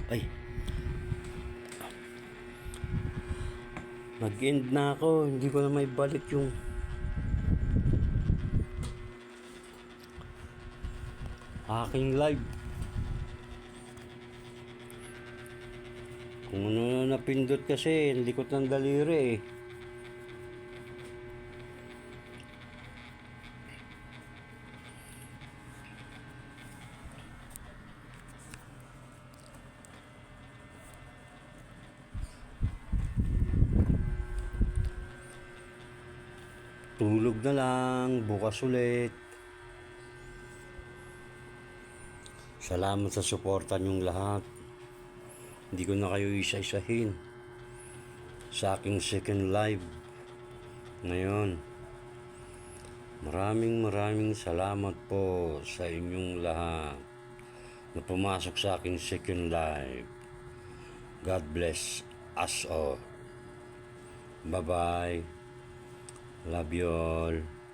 Ay, nag-end na ako. Hindi ko na may balik yung aking live. Kung ano na napindot kasi, likot ng daliri eh. Tulog na lang, bukas ulit. Salamat sa suporta niyong lahat. Hindi ko na kayo isa-isahin sa aking second live ngayon. Maraming salamat po sa inyong lahat na pumasok sa aking second live. God bless us all. Bye-bye. Love you all.